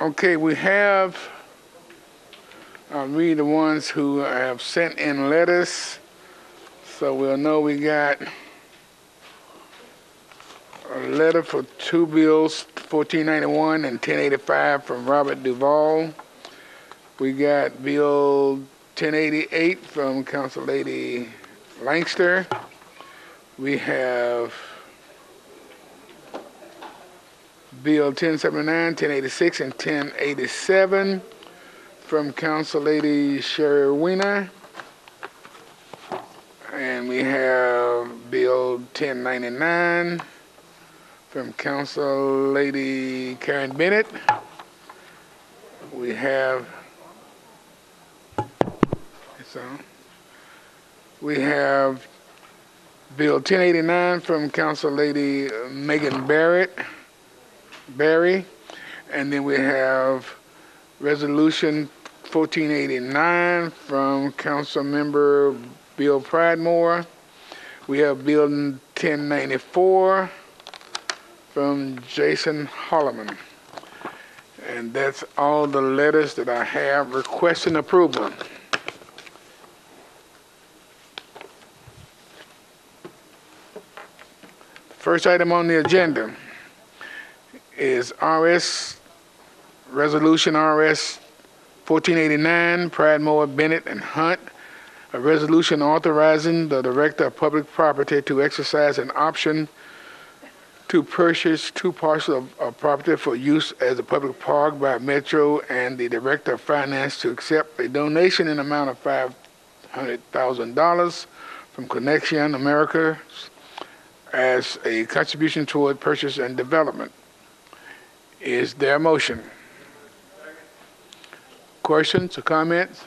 Okay, we have, I'll read the ones who have sent in letters, so we'll know we got a letter for two bills, 1491 and 1085 from Robert Duvall. We got Bill 1088 from Council Lady Langster. We have Bill 1079, 1086, and 1087 from Council Lady Sherry Weiner. And we have Bill 1099 from Council Lady Karen Bennett. We have Bill 1089 from Council Lady Megan Barry, and then we have Resolution 1489 from Council Member Bill Pridemore. We have Bill 1094 from Jason Holloman. And that's all the letters that I have requesting approval. First item on the agenda is Resolution RS 1489, Pridemore, Bennett, and Hunt, a resolution authorizing the Director of Public Property to exercise an option to purchase two parcels of property for use as a public park by Metro, and the Director of Finance to accept a donation in the amount of $500,000 from Connection America as a contribution toward purchase and development. Is there a motion? Questions or comments?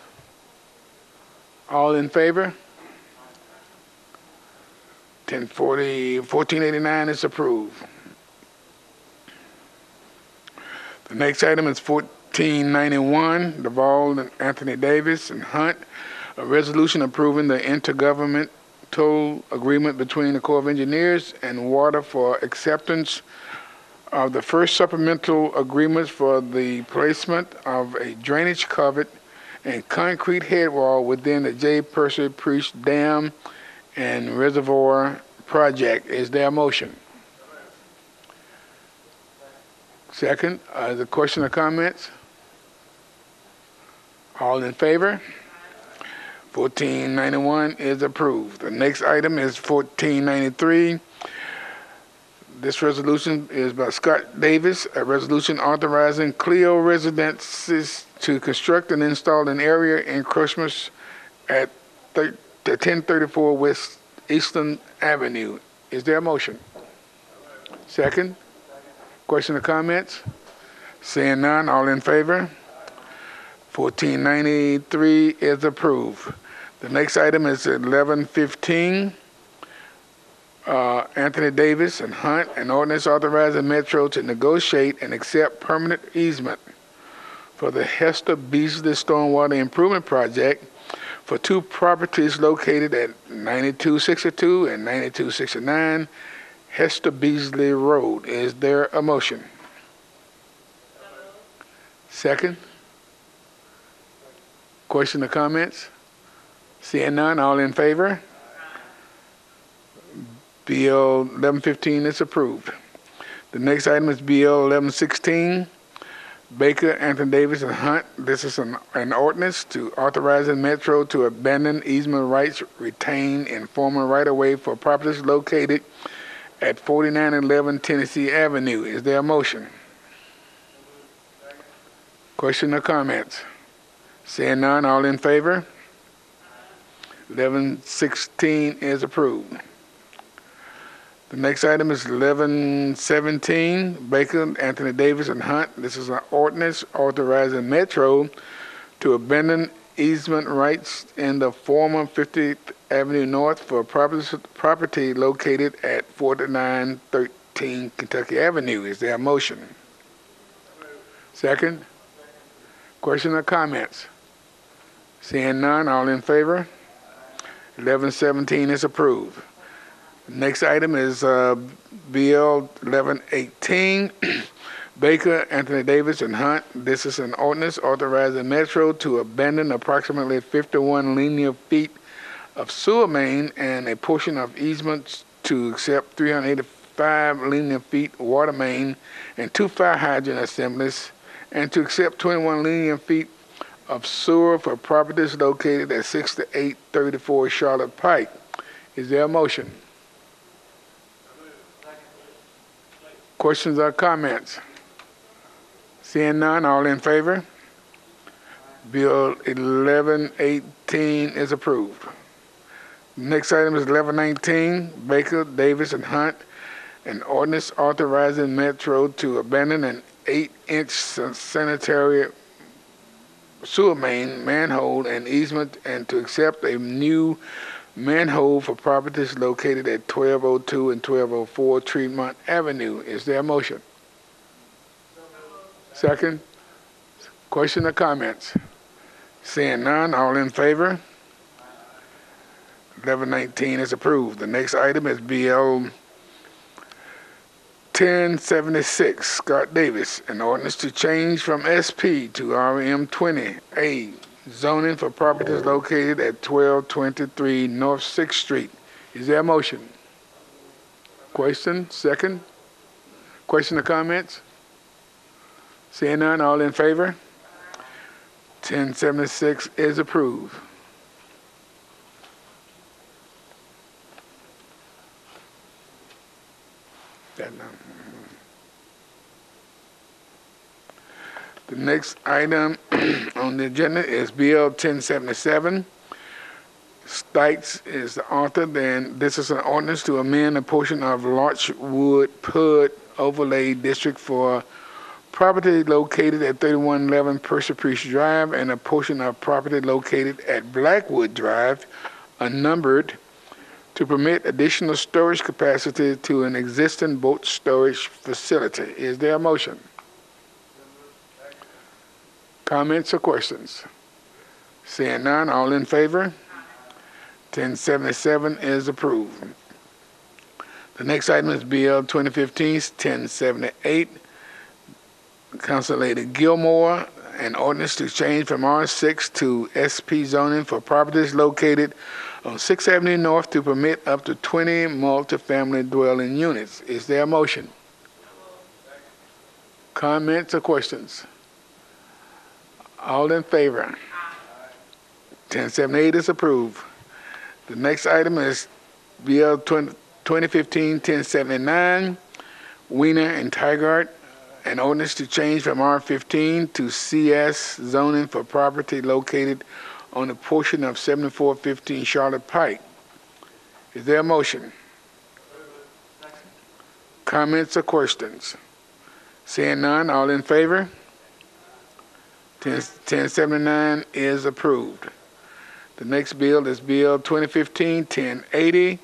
All in favor? 1489 is approved. The next item is 1491, Duvall and Anthony Davis and Hunt, a resolution approving the intergovernmental agreement between the Corps of Engineers and Water for acceptance of the first supplemental agreements for the placement of a drainage culvert and concrete head wall within the J. Percy Priest Dam and Reservoir project. Is there a motion? Second, the question or comments? All in favor? 1491 is approved. The next item is 1493. This resolution is by Scott Davis, a resolution authorizing Clio Residences to construct and install an area encroachments at 1034 West Eastern Avenue. Is there a motion? Second? Question or comments? Seeing none, all in favor? 1493 is approved. The next item is 1115. Anthony Davis and Hunt, an ordinance authorizing Metro to negotiate and accept permanent easement for the Hester Beasley Stormwater Improvement Project for two properties located at 9262 and 9269 Hester Beasley Road. Is there a motion? Second? Question or comments? Seeing none, all in favor? Bill 1115 is approved. The next item is Bill 1116. Baker, Anthony Davis, and Hunt. This is an ordinance to authorizing Metro to abandon easement rights retained in former right-of-way for properties located at 4911 Tennessee Avenue. Is there a motion? Question or comments? Seeing none, all in favor? 1116 is approved. The next item is 1117, Baker, Anthony Davis, and Hunt. This is an ordinance authorizing Metro to abandon easement rights in the former 50th Avenue North for property located at 4913 Kentucky Avenue. Is there a motion? Second? Question or comments? Seeing none, all in favor? 1117 is approved. Next item is Bill 1118, Baker, Anthony Davis, and Hunt. This is an ordinance authorizing Metro to abandon approximately 51 linear feet of sewer main and a portion of easements to accept 385 linear feet water main and 2 fire hydrant assemblies, and to accept 21 linear feet of sewer for properties located at 6 to 834 Charlotte Pike. Is there a motion? Questions or comments? Seeing none, all in favor? Bill 1118 is approved. Next item is 1119, Baker, Davis, and Hunt, an ordinance authorizing Metro to abandon an 8-inch sanitary sewer main, manhole, and easement, and to accept a new manhole for properties located at 1202 and 1204 Tremont Avenue. Is there a motion? Second. Question or comments? Seeing none, all in favor? 1119 is approved. The next item is BL 1076, Scott Davis, an ordinance to change from SP to RM20A zoning for properties located at 1223 North 6th Street. Is there a motion? Question? Second. Question or comments? Seeing none, all in favor? 1076 is approved. The next item on the agenda is BL 1077. Stites is the author. Then this is an ordinance to amend a portion of Larchwood PUD overlay district for property located at 3111 Persepriest Drive and a portion of property located at Blackwood Drive, unnumbered, to permit additional storage capacity to an existing boat storage facility. Is there a motion? Comments or questions? Seeing none, all in favor? 1077 is approved. The next item is BL 2015-1078. Council Lady Gilmore, an ordinance to change from R6 to SP zoning for properties located on 6th Avenue North to permit up to 20 multifamily dwelling units. Is there a motion? Comments or questions? All in favor? 1078 is approved. The next item is BL 2015-1079, Wiener and Tigard, an ordinance to change from R15 to CS zoning for property located on a portion of 7415 Charlotte Pike. Is there a motion? Comments or questions? Seeing none, all in favor? 1079 is approved. The next bill is Bill 2015-1080.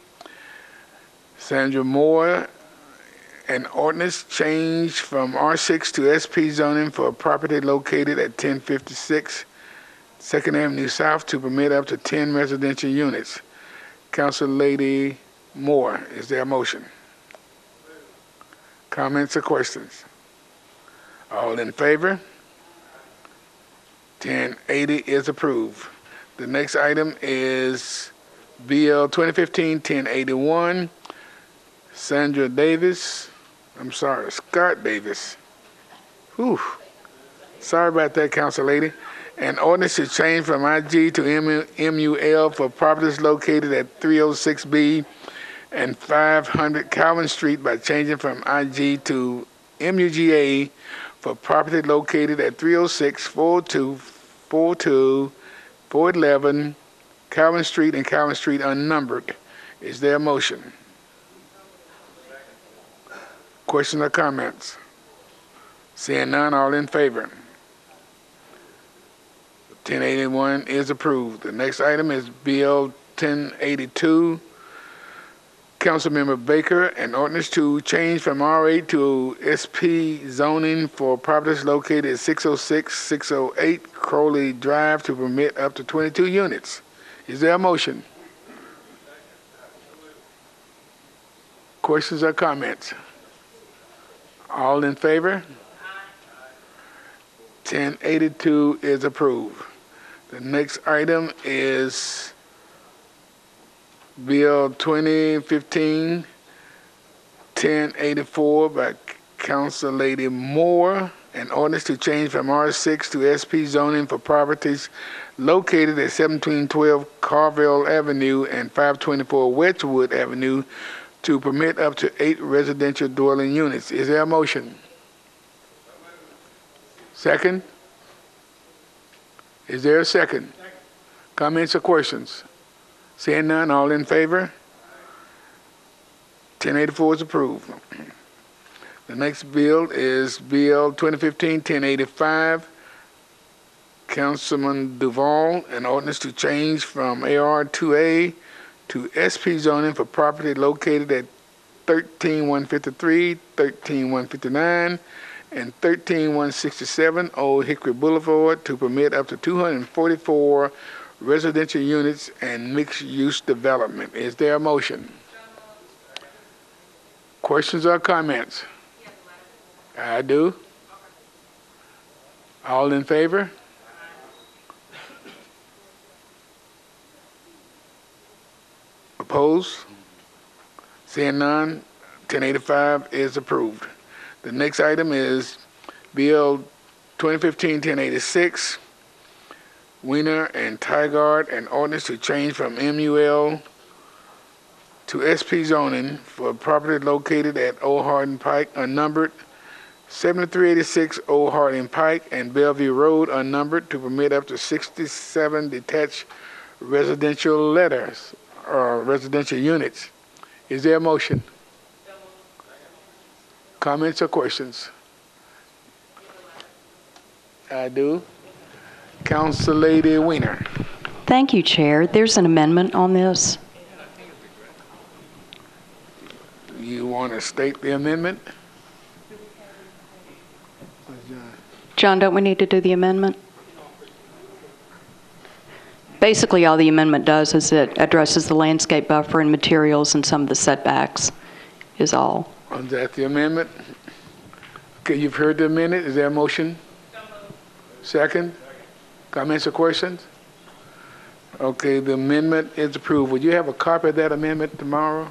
Sandra Moore, an ordinance change from R6 to SP zoning for property located at 1056 2nd Avenue South to permit up to 10 residential units. Council Lady Moore, is there a motion? Comments or questions? All in favor? 1080 is approved. The next item is BL 2015-1081. Scott Davis. Whew. Sorry about that, Council Lady. An ordinance to change from IG to MUL for properties located at 306B and 500 Calvin Street by changing from IG to MUGA for property located at 306, 402, 42, 411 Calvin Street and Calvin Street unnumbered. Is there a motion? Questions or comments? Seeing none, all in favor? 1081 is approved. The next item is BL 1082. Councilmember Baker, an ordinance to change from R8 to SP zoning for properties located at 606, 608 Crowley Drive to permit up to 22 units. Is there a motion? Questions or comments? All in favor? 1082 is approved. The next item is Bill 2015-1084 by Council Lady Moore, an ordinance to change from R6 to SP zoning for properties located at 1712 Carville Avenue and 524 Wedgewood Avenue to permit up to 8 residential dwelling units. Is there a motion? Second? Is there a second? Comments or questions? Seeing none, all in favor? 1084 is approved. The next bill is Bill 2015-1085, Councilman Duvall, an ordinance to change from AR2A to SP zoning for property located at 13153, 13159, and 13167 Old Hickory Boulevard to permit up to 244 residential units and mixed-use development. Is there a motion? Questions or comments? I do. All in favor? Opposed? Seeing none, 1085 is approved. The next item is Bill 2015-1086, Weiner and Tygart, an ordinance to change from MUL to SP zoning for property located at Old Hardin Pike, unnumbered, 7386 Old Hardin Pike and Bellevue Road, unnumbered, to permit up to 67 detached residential letters or residential units. Is there a motion? Comments or questions? I do. Council Lady Weiner. Thank you, Chair. There's an amendment on this. You want to state the amendment? John, don't we need to do the amendment? Basically, all the amendment does is it addresses the landscape buffer and materials and some of the setbacks is all. Is that the amendment? Okay, you've heard the amendment. Is there a motion? Second? Comments or questions? Okay, the amendment is approved. Would you have a copy of that amendment tomorrow?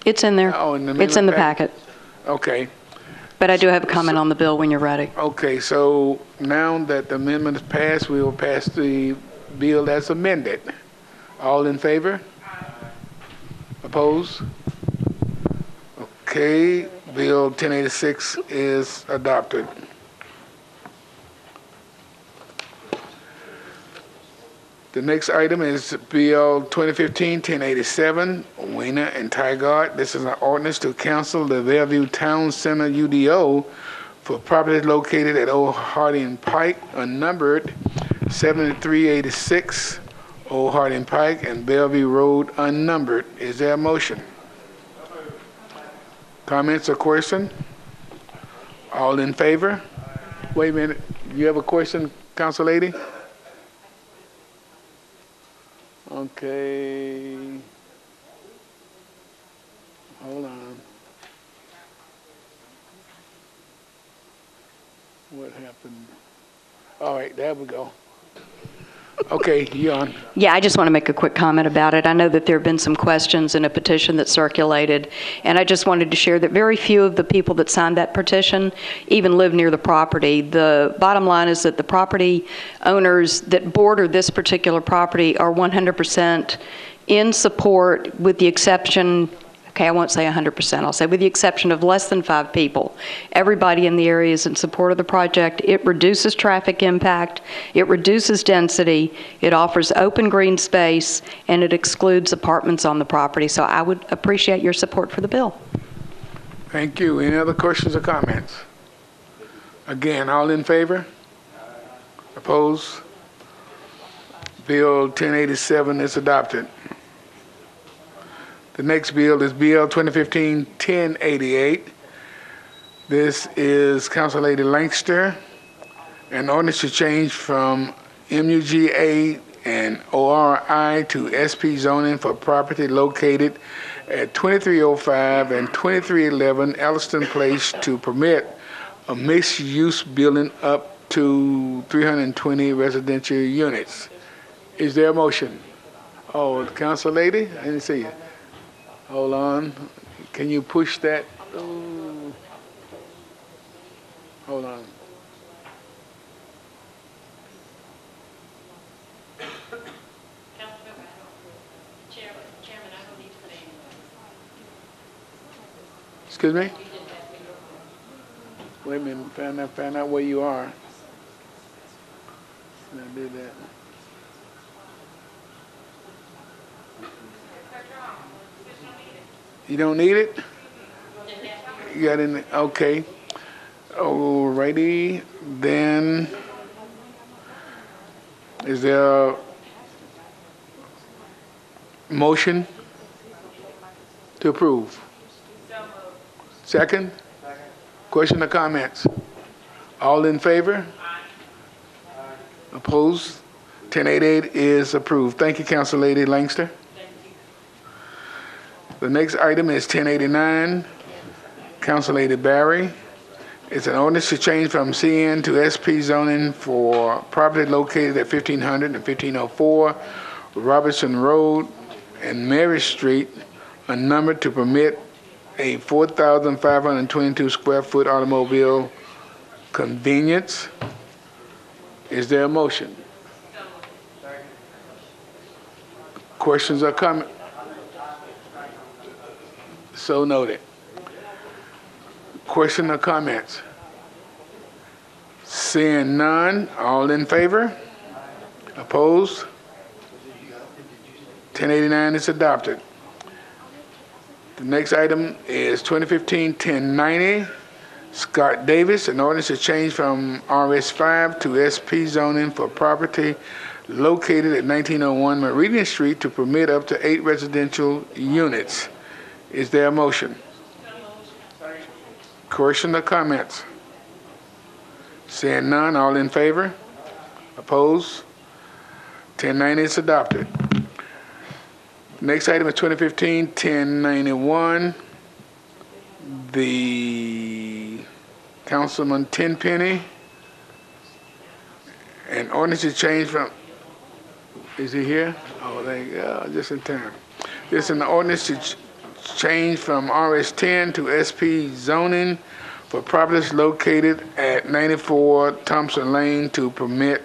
It's in there. Oh, it's in the packet. Okay. But I do have a comment on the bill when you're ready. Okay, so now that the amendment is passed, we will pass the bill as amended. All in favor? Opposed? Okay, Bill 1086 is adopted. The next item is Bill 2015-1087, Weiner and Tygart. This is an ordinance to cancel the Bellevue Town Center UDO for properties located at Old Hardin Pike, unnumbered, 7386 Old Hardin Pike and Bellevue Road, unnumbered. Is there a motion? Comments or question? All in favor? Wait a minute. You have a question, Council Lady? Okay. Hold on. What happened? All right, there we go. Okay, you're on. Yeah, I just want to make a quick comment about it. I know that there have been some questions in a petition that circulated, and I just wanted to share that very few of the people that signed that petition even live near the property. The bottom line is that the property owners that border this particular property are 100% in support, with the exception, okay, I won't say 100%, I'll say with the exception of less than 5 people. Everybody in the area is in support of the project. It reduces traffic impact, it reduces density, it offers open green space, and it excludes apartments on the property. So I would appreciate your support for the bill. Thank you. Any other questions or comments? Again, all in favor? Opposed? Bill 1087 is adopted. The next bill is Bill 2015-1088. This is Council Lady Lancaster, an ordinance to change from MUGA and ORI to SP zoning for property located at 2305 and 2311 Elliston Place to permit a mixed-use building up to 320 residential units. Is there a motion? Oh, council lady, I didn't see you. Hold on. Can you push that? Ooh. Hold on. Chairman, I don't need to say anything. Excuse me? Wait a minute, find out where you are. Can I do that? You don't need it? You got in, okay. Alrighty, then, is there a motion to approve? Second? Question or comments? All in favor? Opposed? 1088 is approved. Thank you, Council Lady Langster. The next item is 1089, Council Lady Barry. It's an ordinance to change from CN to SP zoning for property located at 1500 and 1504 Robertson Road and Mary Street, unnumbered, to permit a 4,522 square foot automobile convenience. Is there a motion? Questions or comments? So noted. Question or comments? Seeing none, all in favor? Opposed? 1089 is adopted. The next item is 2015-1090, Scott Davis, an ordinance to change from RS5 to SP zoning for property located at 1901 Meridian Street to permit up to 8 residential units. Is there a motion? Question or comments? Seeing none, all in favor? Opposed? 1090 is adopted. Next item is 2015-1091. The Councilman Tenpenny, an ordinance to change from, is he here? Oh, there you go, just in time. This is an ordinance to change from RS10 to SP zoning for properties located at 94 Thompson Lane to permit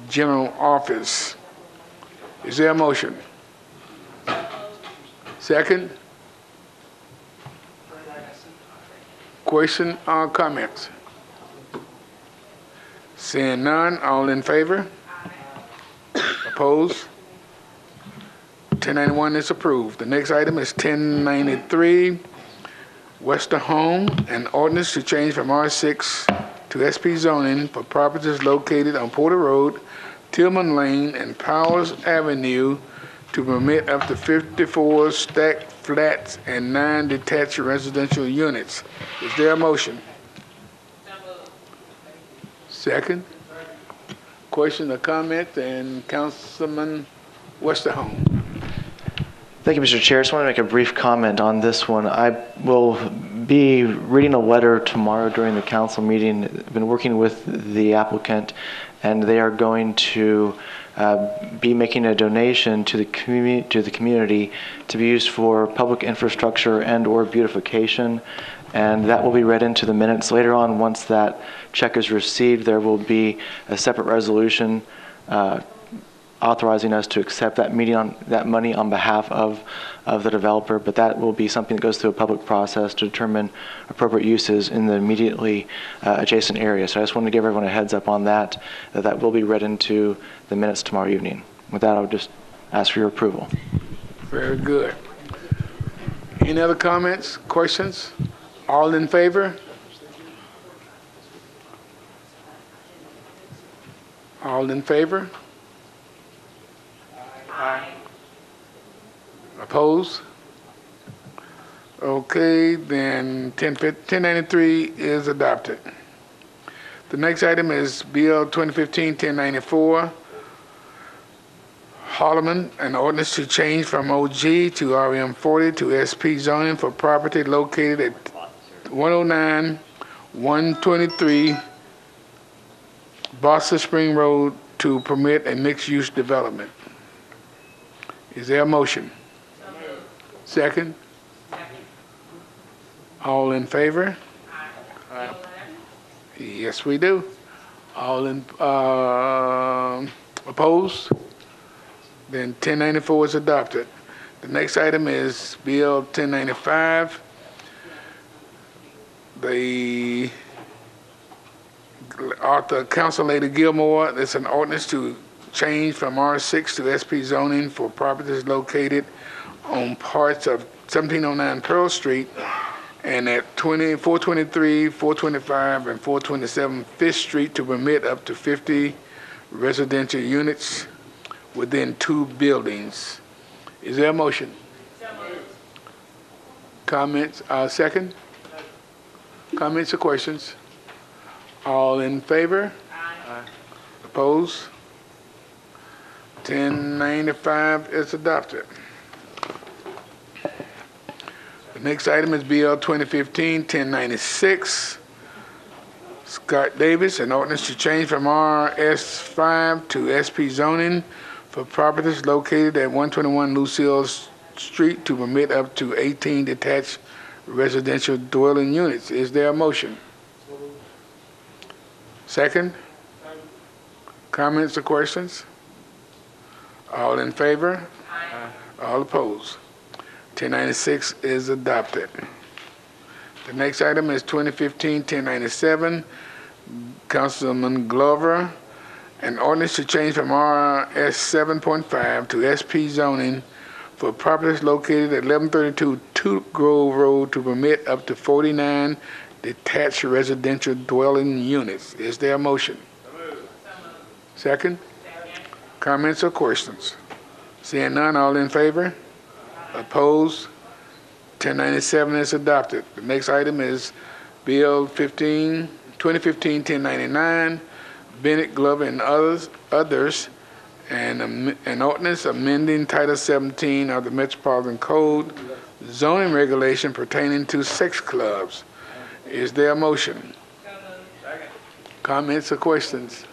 general office. Is there a motion? Second? Question or comments? Seeing none, all in favor? Opposed? 1091 is approved. The next item is 1093, Western Home, an ordinance to change from R6 to SP zoning for properties located on Porter Road, Tillman Lane, and Powers Avenue to permit up to 54 stacked flats and 9 detached residential units. Is there a motion? Second? Question or comment? And Councilman Westerholm. Thank you, Mr. Chair. I just want to make a brief comment on this one. I will be reading a letter tomorrow during the council meeting. I've been working with the applicant, and they are going to be making a donation to the community to be used for public infrastructure and/or beautification, and that will be read into the minutes later on. Once that check is received, there will be a separate resolution authorizing us to accept that money on behalf of the developer, but that will be something that goes through a public process to determine appropriate uses in the immediately adjacent area. So I just wanted to give everyone a heads up on that, that will be read into the minutes tomorrow evening. With that, I would just ask for your approval. Very good. Any other comments, questions? All in favor? All in favor? Aye. Opposed? Okay, then 1093 is adopted. The next item is Bill 2015-1094, Harlan, an ordinance to change from OG to RM40 to SP zoning for property located at 109 123 Boston Spring Road to permit a mixed-use development. Is there a motion? Second? All in favor? Aye. Yes, we do. All in, opposed? Then 1094 is adopted. The next item is Bill 1095. The author, Council Lady Gilmore, it's an ordinance to change from R6 to SP zoning for properties located on parts of 1709 Pearl Street and at 423, 425, and 427 Fifth Street to permit up to 50 residential units within 2 buildings. Is there a motion? Comments? Second? Comments or questions? All in favor? Aye. Opposed? 1095 is adopted. The next item is BL 2015-1096. Scott Davis, an ordinance to change from RS5 to SP zoning for properties located at 121 Lucille Street to permit up to 18 detached residential dwelling units. Is there a motion? Second? Comments or questions? All in favor? Aye. All opposed? 1096 is adopted. The next item is 2015-1097. Councilman Glover, an ordinance to change from RS 7.5 to SP zoning for properties located at 1132 Toot Grove Road to permit up to 49 detached residential dwelling units. Is there a motion? Second? Comments or questions? Seeing none, all in favor? Opposed? 1097 is adopted. The next item is Bill 2015-1099, Bennett, Glover, and others, and an ordinance amending Title 17 of the Metropolitan Code, zoning regulation pertaining to sex clubs. Is there a motion? Comments or questions?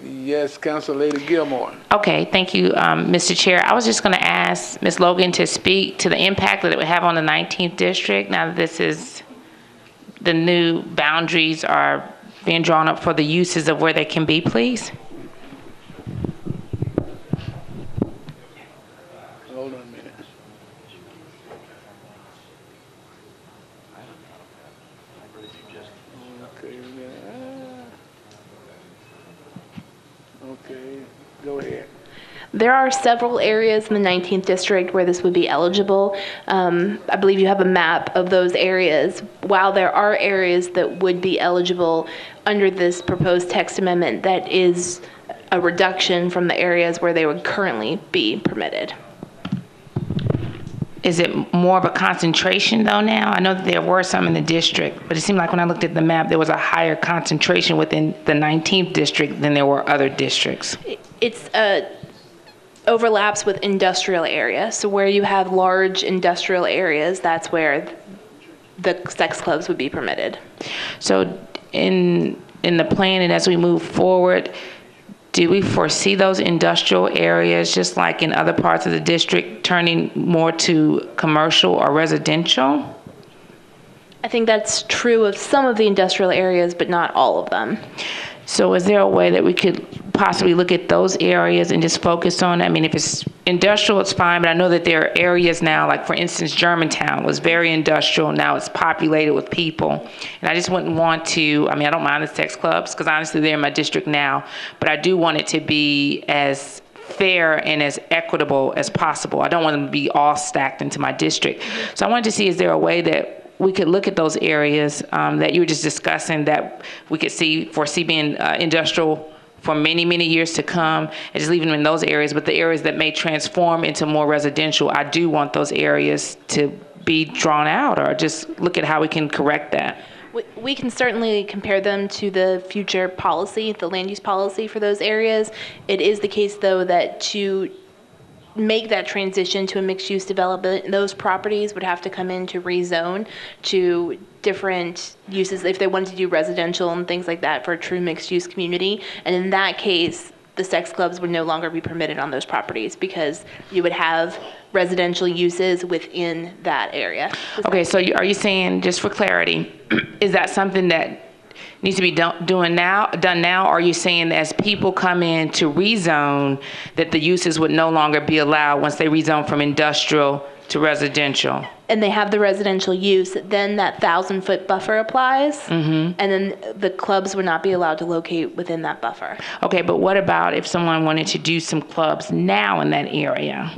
Yes, Council Lady Gilmore. Okay, thank you, Mr. Chair. I was just going to ask Ms. Logan to speak to the impact that it would have on the 19th district now that this is, the new boundaries are being drawn up for the uses of where they can be, please. Hold on a minute. Okay, go ahead. There are several areas in the 19th district where this would be eligible. I believe you have a map of those areas. While there are areas that would be eligible under this proposed text amendment, that is a reduction from the areas where they would currently be permitted. Is it more of a concentration though now? I know that there were some in the district, but it seemed like when I looked at the map, there was a higher concentration within the 19th district than there were other districts. It's overlaps with industrial areas. So where you have large industrial areas, that's where the sex clubs would be permitted. So in the plan and as we move forward, do we foresee those industrial areas, just like in other parts of the district, turning more to commercial or residential? I think that's true of some of the industrial areas, but not all of them. So is there a way that we could possibly look at those areas and just focus on, I mean, if it's industrial, it's fine, but I know that there are areas now, like for instance, Germantown was very industrial. Now it's populated with people. And I just wouldn't want to, I mean, I don't mind the sex clubs because honestly, they're in my district now, but I do want it to be as fair and as equitable as possible. I don't want them to be all stacked into my district. So I wanted to see, is there a way that we could look at those areas that you were just discussing that we could foresee being industrial for many, many years to come, and just leaving them in those areas, but the areas that may transform into more residential, I do want those areas to be drawn out, or just look at how we can correct that. We can certainly compare them to the future policy, the land use policy for those areas. It is the case, though, that to make that transition to a mixed-use development, those properties would have to come in to rezone to different uses if they wanted to do residential and things like that for a true mixed-use community. And in that case, the sex clubs would no longer be permitted on those properties because you would have residential uses within that area. Okay, so are you saying, just for clarity, is that something that needs to be done now, or are you saying as people come in to rezone that the uses would no longer be allowed once they rezone from industrial to residential? And they have the residential use, then that 1,000-foot buffer applies, and then the clubs would not be allowed to locate within that buffer. Okay, but what about if someone wanted to do some clubs now in that area?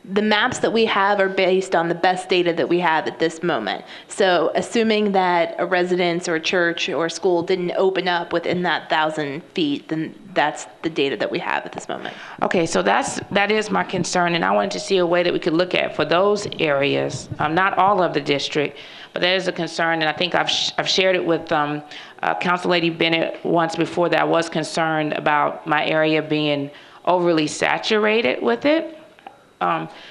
The maps that we have are based on the best data that we have at this moment. So assuming that a residence or a church or a school didn't open up within that 1,000 feet, then that's the data that we have at this moment. Okay, so that is my concern, and I wanted to see a way that we could look at for those areas, not all of the district, but that is a concern, and I think I've shared it with Council Lady Bennett once before, that I was concerned about my area being overly saturated with it.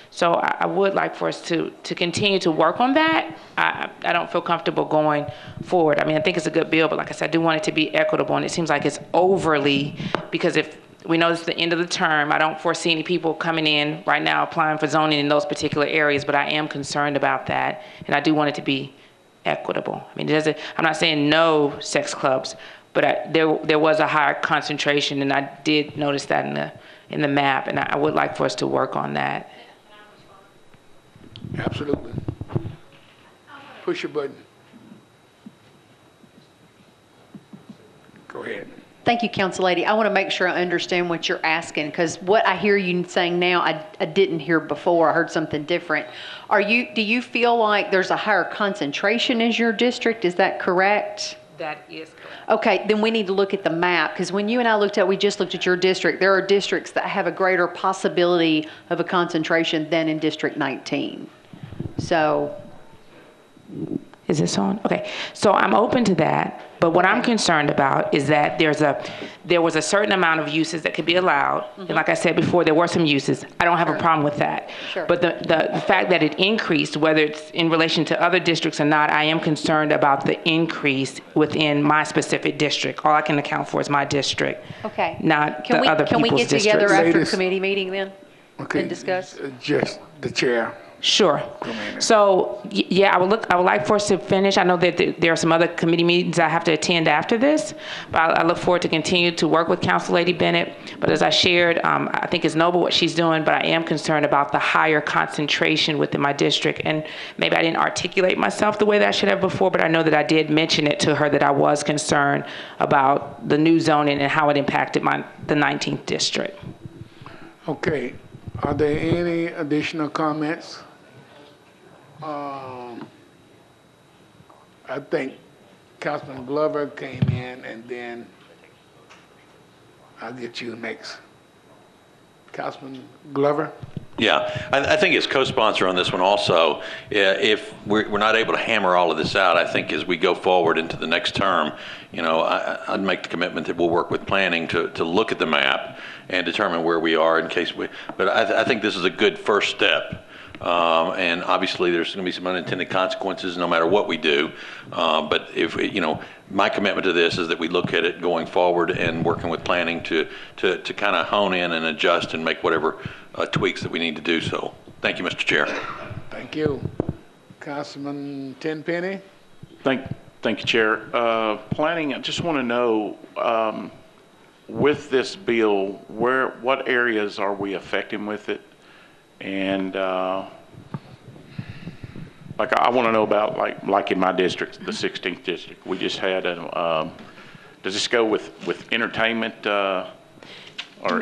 So I would like for us to continue to work on that. I don't feel comfortable going forward. I mean, I think it's a good bill, but like I said, I do want it to be equitable, and it seems like it's overly, because if we know it's the end of the term, I don't foresee any people coming in right now applying for zoning in those particular areas, but I am concerned about that, and I do want it to be equitable. I mean, I'm not saying no sex clubs, but there was a higher concentration, and I did notice that in the map, and I would like for us to work on that. Absolutely. Push your button. Go ahead. Thank you, Council Lady. I want to make sure I understand what you're asking, because what I hear you saying now, I didn't hear before. I heard something different. Do you feel like there's a higher concentration in your district? Is that correct? That is correct. Okay, then we need to look at the map, because when you and I we just looked at your district, there are districts that have a greater possibility of a concentration than in District 19. So. Is this on? Okay, so I'm open to that, but what I'm concerned about is that there was a certain amount of uses that could be allowed, and like I said before, there were some uses. I don't have a problem with that. Sure. But the fact that it increased, whether it's in relation to other districts or not, I am concerned about the increase within my specific district. All I can account for is my district, Okay. not Can the we, other can we people's get together districts. after Ladies. committee meeting then? Okay. And discuss? Just the chair. Sure. So, yeah, I would like for us to finish. I know that there are some other committee meetings I have to attend after this, but I look forward to continue to work with Council Lady Bennett. But as I shared, I think it's noble what she's doing, but I am concerned about the higher concentration within my district. And maybe I didn't articulate myself the way that I should have before, but I know that I did mention it to her that I was concerned about the new zoning and how it impacted the 19th district. Okay. Are there any additional comments? I think Councilman Glover came in, and then I'll get you next. Councilman Glover? Yeah, I think as co-sponsor on this one also, if we're not able to hammer all of this out, I think as we go forward into the next term, I'd make the commitment that we'll work with planning to look at the map and determine where we are in case but I think this is a good first step. And obviously there's going to be some unintended consequences no matter what we do. But if, my commitment to this is that we look at it going forward and working with planning to kind of hone in and adjust and make whatever tweaks that we need to do so. Thank you, Mr. Chair. Thank you. Councilman Tenpenny? Thank you, Chair. Planning, I just want to know, with this bill, what areas are we affecting with it? And I want to know about like in my district, the 16th district, we just had does this go with entertainment or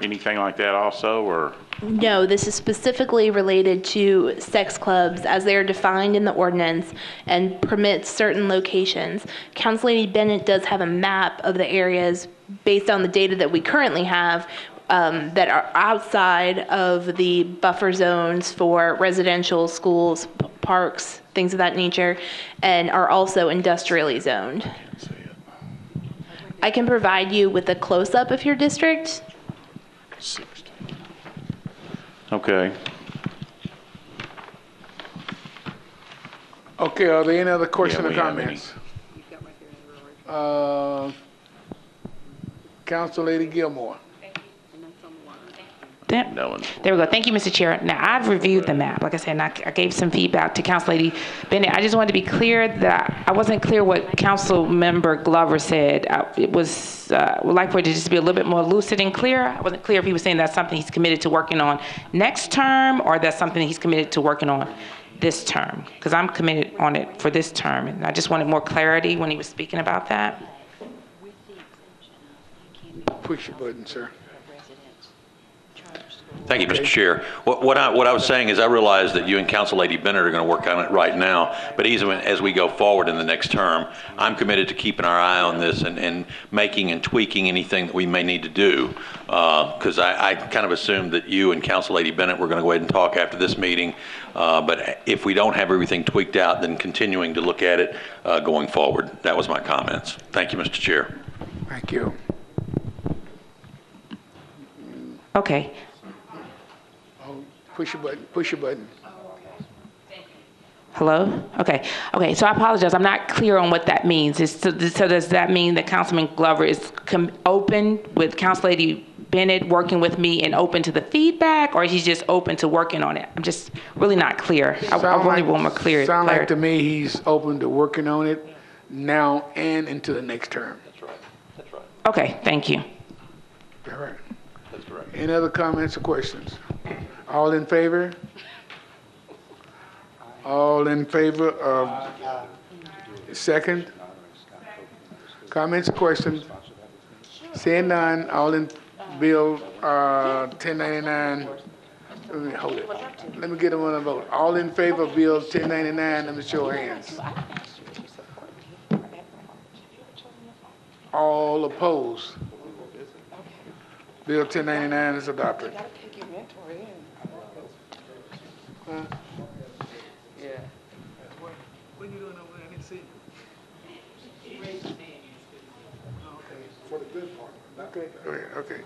anything like that also, or? No, this is specifically related to sex clubs as they are defined in the ordinance and permits certain locations. Council Lady Bennett does have a map of the areas based on the data that we currently have that are outside of the buffer zones for residential, schools, parks, things of that nature, and are also industrially zoned. I can provide you with a close-up of your district. Okay. Okay, are there any other questions or we have any. comments? Council Lady Gilmore. No one. There we go. Thank you, Mr. Chair. Now, I've reviewed the map. Like I said, and I gave some feedback to Council Lady Bennett. I just wanted to be clear that I wasn't clear what Council Member Glover said. It was, would like for it to just be a little bit more lucid and clear. I wasn't clear if he was saying that's something he's committed to working on next term, or that's something he's committed to working on this term. Because I'm committed on it for this term. And I just wanted more clarity when he was speaking about that. Push your button, sir. Thank you, Mr. Chair. What I was saying is I realize that you and Council Lady Bennett are going to work on it right now, but even as we go forward in the next term, I'm committed to keeping our eye on this and making and tweaking anything that we may need to do, because I kind of assumed that you and Council Lady Bennett were going to go ahead and talk after this meeting, but if we don't have everything tweaked out, then continuing to look at it going forward. That was my comments. Thank you, Mr. Chair. Thank you. Okay. Push your button. Push your button. Hello? Okay. Okay, so I apologize. I'm not clear on what that means. So does that mean that Councilman Glover is open with Council Lady Bennett working with me and open to the feedback, or he's just open to working on it? I'm just really not clear. I really want more clarity. Sound like to me he's open to working on it now and into the next term. That's right. That's right. Okay, thank you. All right. That's correct. Any other comments or questions? All in favor? All in favor of second? Comments or questions? Seeing none, all in Bill 1099. Let me hold it. Let me get them on a vote. All in favor of Bill 1099, let me show of hands. All opposed? Bill 1099 is adopted. Yeah. What are you doing over there? I didn't see you. Okay, for the good part. Okay.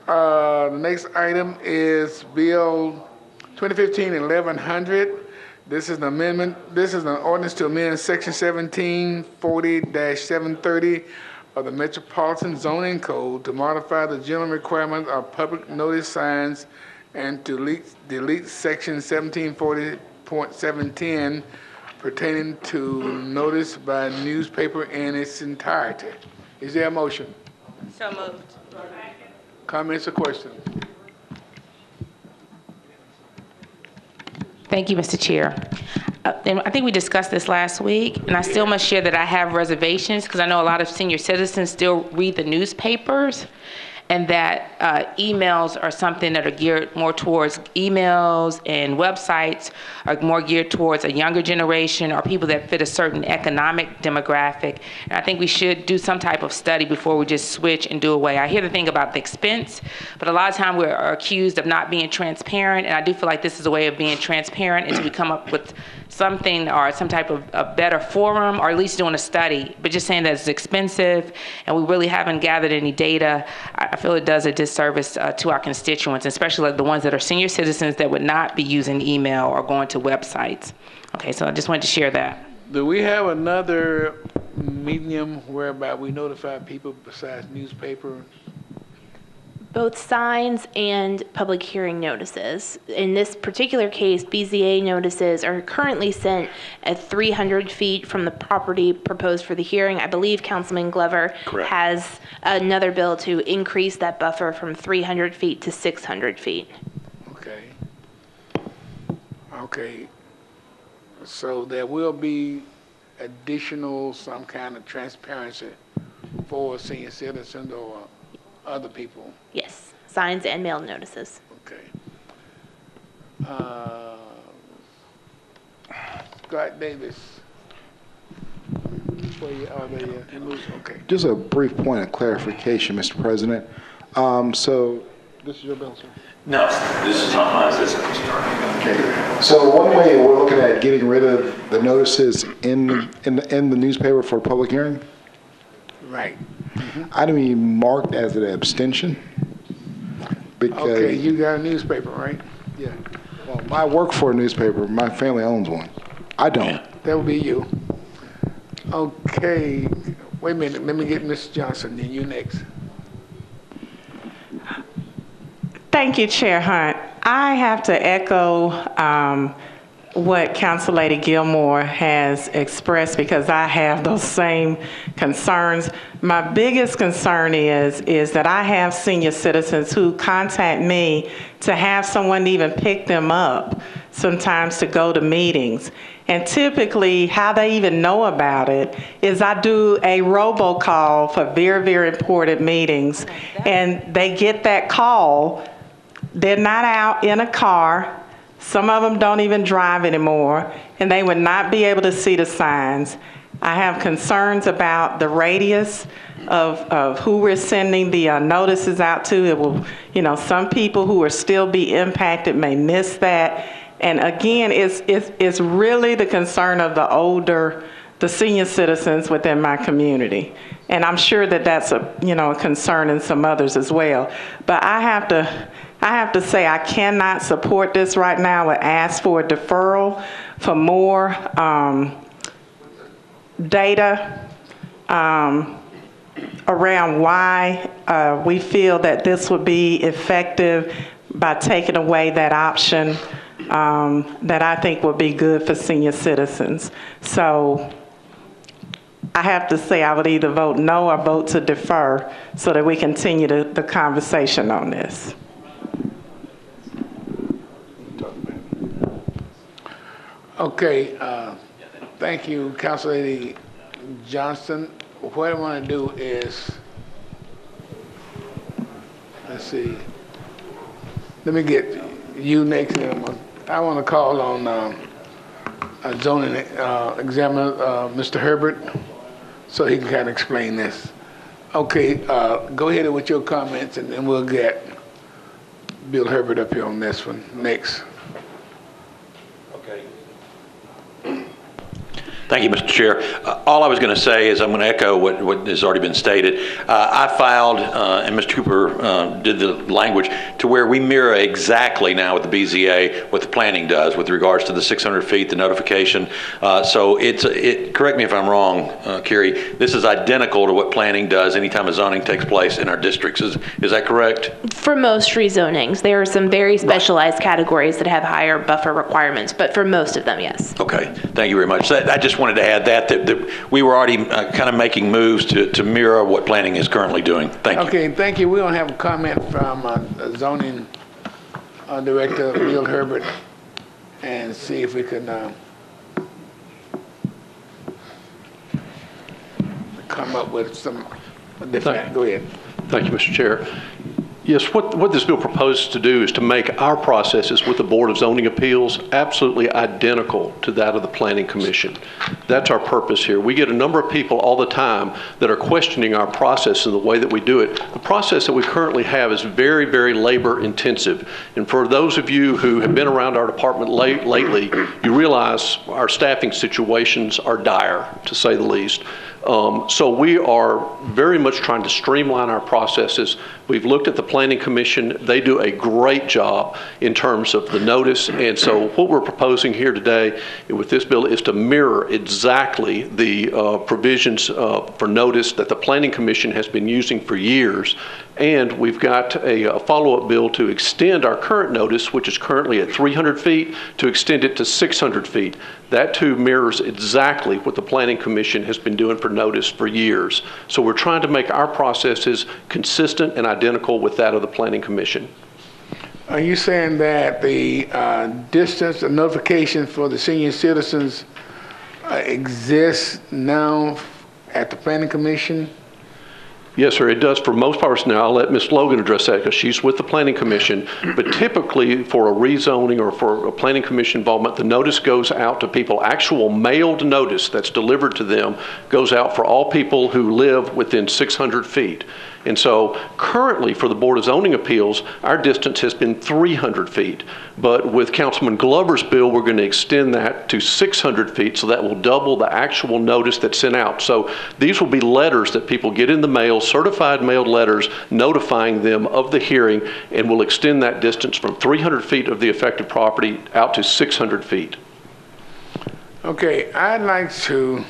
The next item is Bill 2015-1100. This is an amendment. This is an ordinance to amend Section 1740-730 of the Metropolitan Zoning Code to modify the general requirements of public notice signs and to delete Section 1740.710 pertaining to notice by newspaper in its entirety. Is there a motion? So moved. Comments or questions? Thank you, Mr. Chair. And I think we discussed this last week, and I still must share that I have reservations because I know a lot of senior citizens still read the newspapers, and that emails are something that are geared more towards emails, and websites are more geared towards a younger generation or people that fit a certain economic demographic. And I think we should do some type of study before we just switch and do away. I hear the thing about the expense, but a lot of time we're accused of not being transparent, and I do feel like this is a way of being transparent until we come up with something or some type of a better forum, or at least doing a study. But just saying that it's expensive and we really haven't gathered any data, I feel it does a disservice to our constituents, especially the ones that are senior citizens that would not be using email or going to websites. Okay, so I just wanted to share that. Do we have another medium whereby we notify people besides newspaper? Both signs and public hearing notices. In this particular case, BZA notices are currently sent at 300 feet from the property proposed for the hearing. I believe Councilman Glover Correct. has another bill to increase that buffer from 300 feet to 600 feet. Okay. So there will be additional some kind of transparency for senior citizens or other people. Yes, signs and mail notices. Okay. Scott Davis. Okay. Just a brief point of clarification, Mr. President. So, this is your bill, sir? No, this is not mine. This is Okay. So one way we're looking at getting rid of the notices in the newspaper for public hearing, Right. item E marked as an abstention. because. Okay, you got a newspaper, right? Yeah. Well, I work for a newspaper. My family owns one. I don't. That would be you. Okay, wait a minute. Let me get Ms. Johnson, then you next. Thank you, Chair Hunt. I have to echo what Council Lady Gilmore has expressed because I have those same concerns. My biggest concern is that I have senior citizens who contact me to have someone even pick them up sometimes to go to meetings. And typically, how they even know about it is I do a robocall for very, very important meetings, and they get that call. They're not out in a car. Some of them don't even drive anymore, and they would not be able to see the signs. I have concerns about the radius of who we're sending the notices out to. It will, some people who will still be impacted may miss that. And again, it's really the concern of the senior citizens within my community. And I'm sure that that's a concern in some others as well. But I have to say I cannot support this right now. I would ask for a deferral for more data around why we feel that this would be effective by taking away that option that I think would be good for senior citizens. So I have to say I would either vote no or vote to defer so that we continue the conversation on this. Okay, thank you, Council Lady Johnson. What I want to do is, let's see, let me get you next. I want to call on zoning examiner, Mr. Herbert, so he can kind of explain this. Okay, go ahead with your comments, and then we'll get Bill Herbert up here on this one next. Thank you, Mr. Chair. All I was going to say is I'm going to echo what has already been stated. I filed, and Mr. Cooper did the language, to where we mirror exactly now with the BZA what the planning does with regards to the 600 feet, the notification. So correct me if I'm wrong, Carrie, this is identical to what planning does anytime a zoning takes place in our districts. Is that correct? For most rezonings, there are some very specialized categories that have higher buffer requirements, but for most of them, yes. Okay, thank you very much. I just wanted to add that we were already kind of making moves to mirror what planning is currently doing. Thank you. Okay, thank you. We're going to have a comment from zoning director Bill Herbert and see if we can come up with some different. Go ahead. Thank you, Mr. Chair. Yes, what this bill proposes to do is to make our processes with the Board of Zoning Appeals absolutely identical to that of the Planning Commission. That's our purpose here. We get a number of people all the time that are questioning our process and the way that we do it. The process that we currently have is very, very labor intensive. And for those of you who have been around our department lately, you realize our staffing situations are dire, to say the least. So we are very much trying to streamline our processes. We've looked at the Planning Commission. They do a great job in terms of the notice. And so what we're proposing here today with this bill is to mirror exactly the provisions for notice that the Planning Commission has been using for years. And we've got a follow-up bill to extend our current notice, which is currently at 300 feet, to extend it to 600 feet. That too mirrors exactly what the Planning Commission has been doing for notice for years. So we're trying to make our processes consistent and identical with that of the Planning Commission. Are you saying that the distance of notification for the senior citizens exists now at the Planning Commission? Yes, sir, it does for most parts now. I'll let Ms. Logan address that because she's with the Planning Commission. But typically for a rezoning or for a Planning Commission involvement, the notice goes out to people. Actual mailed notice that's delivered to them goes out for all people who live within 600 feet. And so currently for the Board of Zoning Appeals, our distance has been 300 feet. But with Councilman Glover's bill, we're going to extend that to 600 feet, so that will double the actual notice that's sent out. So these will be letters that people get in the mail, certified mailed letters notifying them of the hearing, and will extend that distance from 300 feet of the affected property out to 600 feet. Okay, I'd like to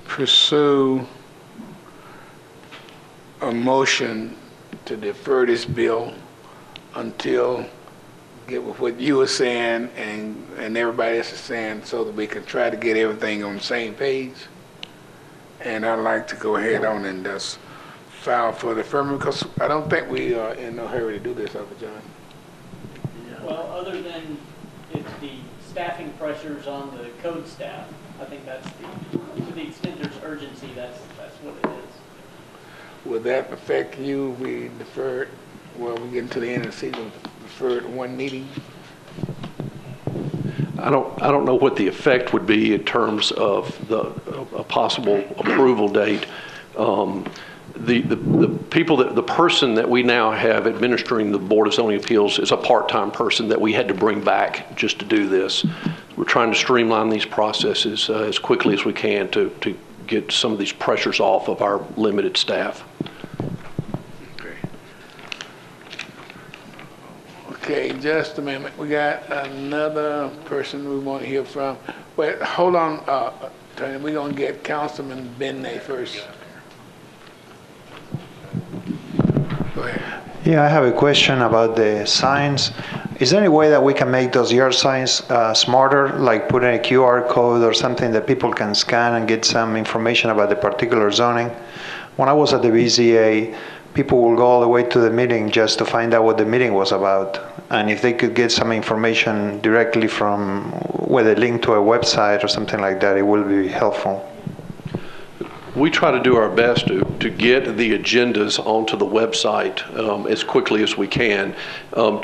pursue a motion to defer this bill until get with what you were saying and everybody else is saying, so that we can try to get everything on the same page. And I'd like to go ahead on and just file for the deferment, because I don't think we are in no hurry to do this, John. Well, other than it's the staffing pressures on the code staff, I think that's to the extent there's urgency, that's what it is. Would that affect you if we deferred, well, we get into the end of the season, deferred one meeting? I don't know what the effect would be in terms of a possible approval date. The person that we now have administering the Board of Zoning Appeals is a part-time person that we had to bring back just to do this. We're trying to streamline these processes as quickly as we can to get some of these pressures off of our limited staff. Okay, just a minute. We got another person we want to hear from. Wait, hold on, Tony. We're going to get Councilman Bennett first. Go ahead. Yeah, I have a question about the signs. Is there any way that we can make those yard signs smarter, like putting a QR code or something that people can scan and get some information about the particular zoning? When I was at the BZA, people will go all the way to the meeting just to find out what the meeting was about. And if they could get some information directly from, with a link to a website or something like that, it will be helpful. We try to do our best to get the agendas onto the website as quickly as we can.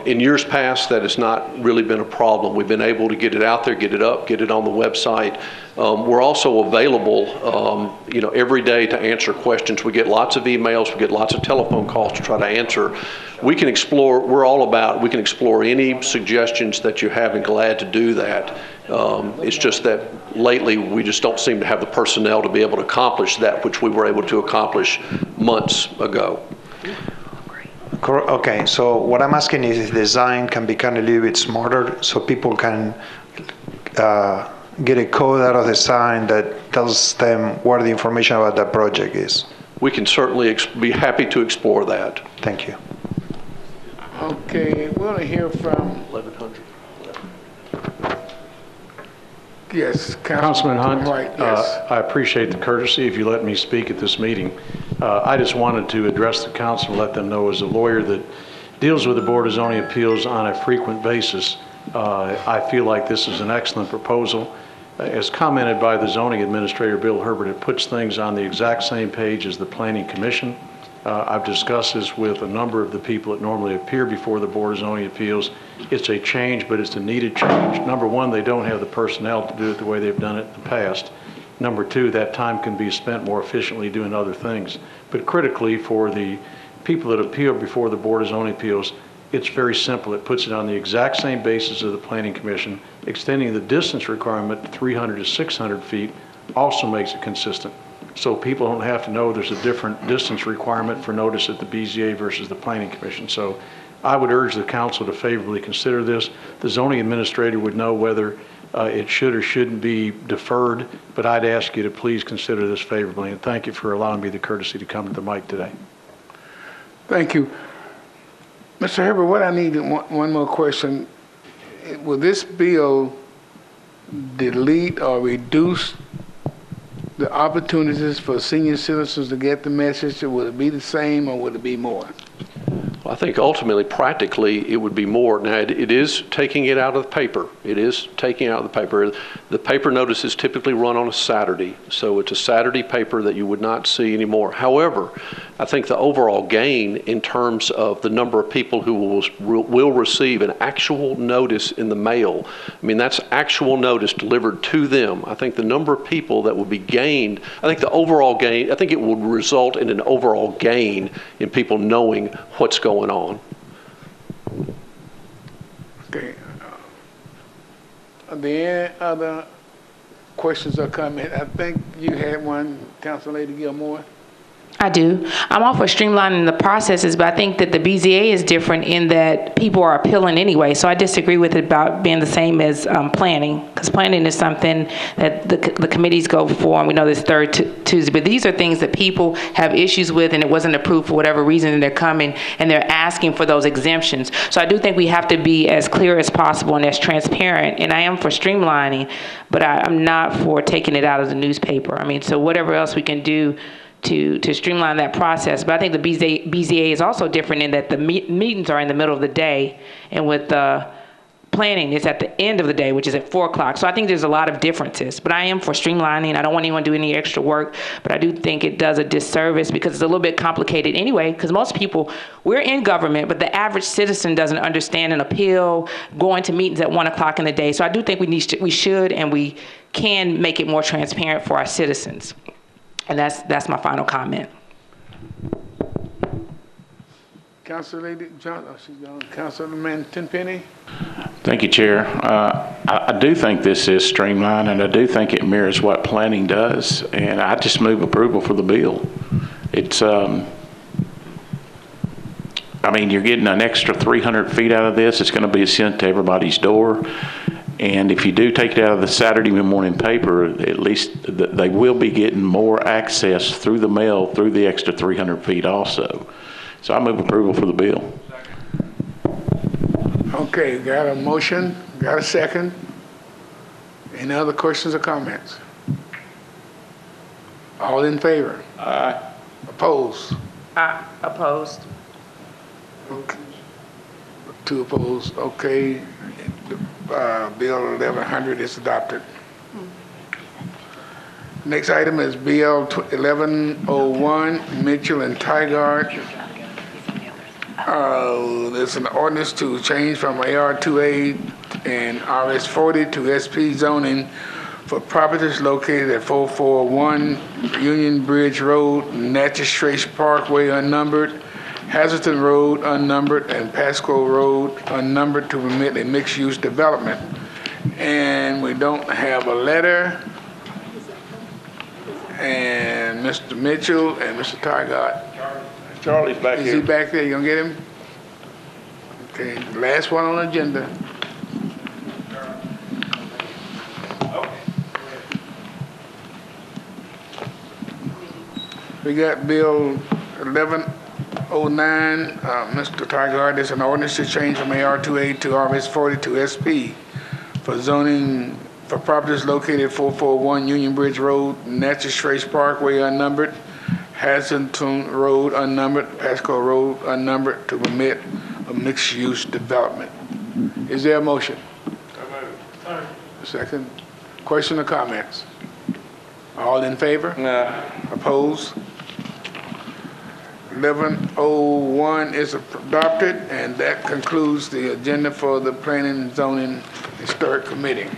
In years past, that has not really been a problem. We've been able to get it out there, get it up, get it on the website. We're also available, every day to answer questions. We get lots of emails, we get lots of telephone calls to try to answer. We can explore, we can explore any suggestions that you have, and glad to do that. It's just that lately we just don't seem to have the personnel to be able to accomplish that which we were able to accomplish months ago. Okay, so what I'm asking is if the design can become a little bit smarter so people can get a code out of the sign that tells them where the information about that project is. We can certainly be happy to explore that. Thank you. Okay, we want to hear from 1100. Yes, Councilman Hunt. Right, yes. I appreciate the courtesy if you let me speak at this meeting. I just wanted to address the council and let them know, as a lawyer that deals with the Board of Zoning Appeals on a frequent basis, I feel like this is an excellent proposal. As commented by the zoning administrator, Bill Herbert, it puts things on the exact same page as the Planning Commission. I've discussed this with a number of the people that normally appear before the Board of Zoning Appeals. It's a change, but it's a needed change. Number one, they don't have the personnel to do it the way they've done it in the past. Number two, that time can be spent more efficiently doing other things. But critically, for the people that appear before the Board of Zoning Appeals, it's very simple. It puts it on the exact same basis of the Planning Commission. Extending the distance requirement to 300 to 600 feet also makes it consistent. So people don't have to know there's a different distance requirement for notice at the BZA versus the Planning Commission. So I would urge the council to favorably consider this. The zoning administrator would know whether it should or shouldn't be deferred, but I'd ask you to please consider this favorably. And thank you for allowing me the courtesy to come to the mic today. Thank you. Mr. Herbert, what I need, one more question. Will this bill delete or reduce the opportunities for senior citizens to get the message? Will it be the same or will it be more? I think ultimately, practically, it would be more. Now, it is taking it out of the paper. It is taking it out of the paper. The paper notices typically run on a Saturday, so it's a Saturday paper that you would not see anymore. However, I think the overall gain in terms of the number of people who will receive an actual notice in the mail, I mean, that's actual notice delivered to them. I think the number of people that will be gained, I think the overall gain, I think it would result in an overall gain in people knowing what's going on. Okay. Are there any other questions or comments? I think you had one, Council Lady Gilmore. I do. I'm all for streamlining the processes, but I think that the BZA is different in that people are appealing anyway. So I disagree with it about being the same as planning, because planning is something that the committees go for, and we know this third Tuesday. But these are things that people have issues with, and it wasn't approved for whatever reason, and they're coming and they're asking for those exemptions. So I do think we have to be as clear as possible and as transparent. And I am for streamlining, but I'm not for taking it out of the newspaper. I mean, so whatever else we can do to streamline that process. But I think the BZA is also different in that the meetings are in the middle of the day, and with planning it's at the end of the day, which is at 4 o'clock. So I think there's a lot of differences, but I am for streamlining. I don't want anyone to do any extra work, but I do think it does a disservice because it's a little bit complicated anyway, because most people, we're in government, but the average citizen doesn't understand an appeal, going to meetings at 1 o'clock in the day. So I do think we should and we can make it more transparent for our citizens. And that's my final comment. Council Lady John, oh, she's gone. Councilman Tenpenny. Thank you, Chair. I do think this is streamlined, and I do think it mirrors what planning does, and I just move approval for the bill. It's, I mean, you're getting an extra 300 feet out of this. It's going to be sent to everybody's door. And if you do take it out of the Saturday morning paper, at least they will be getting more access through the mail through the extra 300 feet also. So I move approval for the bill. Okay, got a motion, got a second. Any other questions or comments? All in favor? Aye. Opposed? Aye. Opposed. Okay. 2 opposed. Okay. Bill 1100 is adopted. Next item is Bill 1101, Mitchell and Tygart. There's an ordinance to change from AR2A and RS40 to SP zoning for properties located at 441 Union Bridge Road, Natchez Trace Parkway unnumbered, Hazleton Road unnumbered, and Pasco Road unnumbered to permit a mixed-use development. And we don't have a letter. And Mr. Mitchell and Mr. Tygart. Charlie's back here. Is he back there? You gonna get him? Okay, last one on the agenda. We got Bill 1109, Mr. Tygart. There's an ordinance to change from AR2A to RS40 to SP for zoning for properties located at 441 Union Bridge Road, Natchez Trace Parkway unnumbered, Hazleton Road unnumbered, Pasco Road unnumbered to permit a mixed-use development. Is there a motion? Second. Question or comments? All in favor? No. Opposed? 1101 is adopted, and that concludes the agenda for the Planning and Zoning Historic Committee.